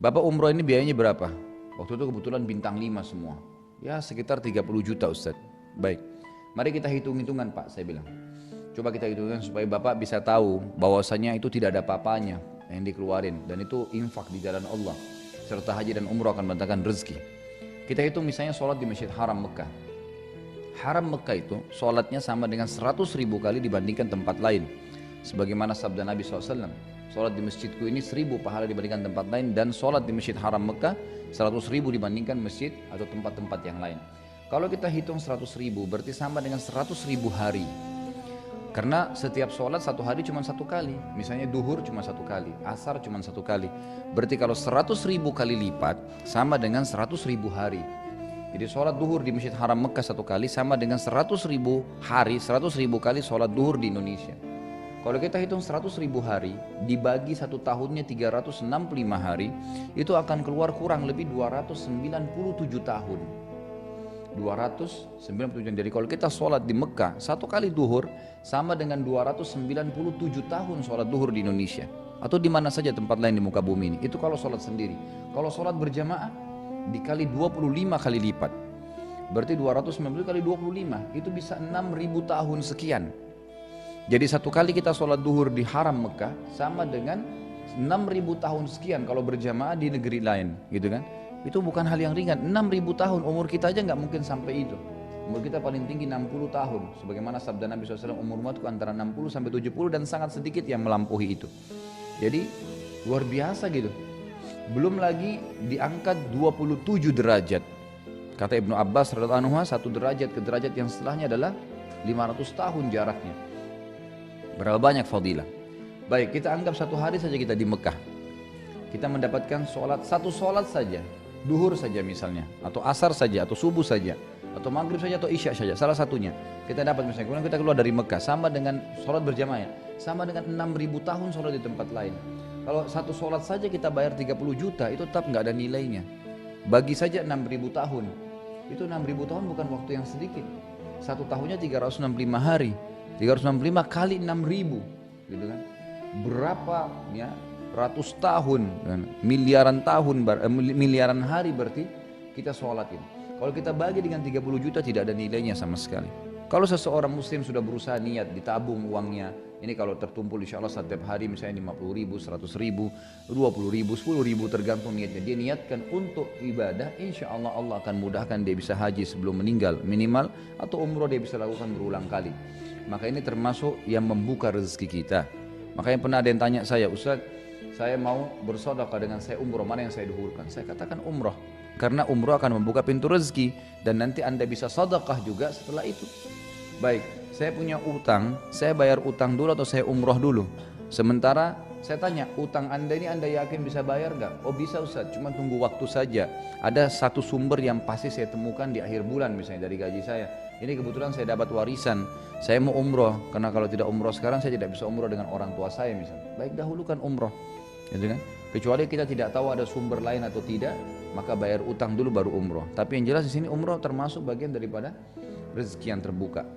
Bapak umroh ini biayanya berapa? Waktu itu kebetulan bintang 5 semua. Ya sekitar 30 juta Ustaz. Baik, mari kita hitung-hitungan Pak, saya bilang. Coba kita hitungkan supaya Bapak bisa tahu bahwasanya itu tidak ada apa-apanya yang dikeluarin. Dan itu infak di jalan Allah. Serta haji dan umroh akan mendatangkan rezeki. Kita hitung misalnya sholat di Masjid Haram Mekah. Haram Mekah itu sholatnya sama dengan 100.000 kali dibandingkan tempat lain. Sebagaimana sabda Nabi SAW, sholat di masjidku ini 1.000 pahala dibandingkan tempat lain, dan sholat di Masjid Haram Mekah 100.000 dibandingkan masjid atau tempat-tempat yang lain. Kalau kita hitung 100.000 berarti sama dengan 100.000 hari. Karena setiap sholat satu hari cuma satu kali. Misalnya duhur cuma satu kali, asar cuma satu kali. Berarti kalau 100.000 kali lipat sama dengan 100.000 hari. Jadi sholat duhur di Masjid Haram Mekah satu kali sama dengan 100.000 hari, 100.000 kali sholat duhur di Indonesia. Kalau kita hitung 100.000 hari dibagi satu tahunnya 365 hari, itu akan keluar kurang lebih 297 tahun. 297. Jadi kalau kita sholat di Mekah satu kali duhur sama dengan 297 tahun sholat duhur di Indonesia atau di mana saja tempat lain di muka bumi ini. Itu kalau sholat sendiri. Kalau sholat berjamaah dikali 25 kali lipat, berarti 290 kali 25 itu bisa 6.000 tahun sekian. Jadi satu kali kita sholat duhur di Haram Mekah sama dengan 6.000 tahun sekian kalau berjamaah di negeri lain, gitu kan? Itu bukan hal yang ringan. 6.000 tahun, umur kita aja nggak mungkin sampai itu. Umur kita paling tinggi 60 tahun. Sebagaimana sabda Nabi SAW, umur umatku antara 60 sampai 70 dan sangat sedikit yang melampaui itu. Jadi luar biasa gitu. Belum lagi diangkat 27 derajat. Kata Ibnu Abbas radhiyallahu anhu, satu derajat ke derajat yang setelahnya adalah 500 tahun jaraknya. Berapa banyak fadilah. Baik, kita anggap satu hari saja kita di Mekah. Kita mendapatkan sholat, satu sholat saja, duhur saja misalnya, atau asar saja, atau subuh saja, atau maghrib saja, atau isya saja, salah satunya. Kita dapat misalnya, kemudian kita keluar dari Mekah, sama dengan sholat berjamaah, sama dengan 6.000 tahun sholat di tempat lain. Kalau satu sholat saja kita bayar 30 juta, itu tetap nggak ada nilainya. Bagi saja 6.000 tahun, itu 6.000 tahun bukan waktu yang sedikit. Satu tahunnya 365 hari, 365 kali 6.000, gitu kan? Berapa ya? Ratus tahun, miliaran tahun, miliaran hari berarti kita sholatin. Kalau kita bagi dengan 30 juta tidak ada nilainya sama sekali. Kalau seseorang muslim sudah berusaha niat ditabung uangnya, ini kalau tertumpul insya Allah setiap hari misalnya 50.000, 100.000, 20.000, 10.000 tergantung niatnya. Dia niatkan untuk ibadah, insya Allah Allah akan mudahkan dia bisa haji sebelum meninggal minimal, atau umroh dia bisa lakukan berulang kali. Maka ini termasuk yang membuka rezeki kita. Makanya pernah ada yang tanya saya, Ustaz, saya mau bersedekah dengan saya umroh, mana yang saya duhurkan? Saya katakan umroh, karena umroh akan membuka pintu rezeki dan nanti anda bisa sedekah juga setelah itu. Baik, saya punya utang, saya bayar utang dulu atau saya umroh dulu? Sementara saya tanya, utang anda ini anda yakin bisa bayar gak? Oh bisa Ustaz, cuma tunggu waktu saja. Ada satu sumber yang pasti saya temukan di akhir bulan misalnya dari gaji saya. Ini kebetulan saya dapat warisan, saya mau umroh, karena kalau tidak umroh sekarang saya tidak bisa umroh dengan orang tua saya misalnya. Baik, dahulukan umroh. Gitu kan? Kecuali kita tidak tahu ada sumber lain atau tidak, maka bayar utang dulu baru umroh. Tapi yang jelas di sini umroh termasuk bagian daripada rezeki yang terbuka.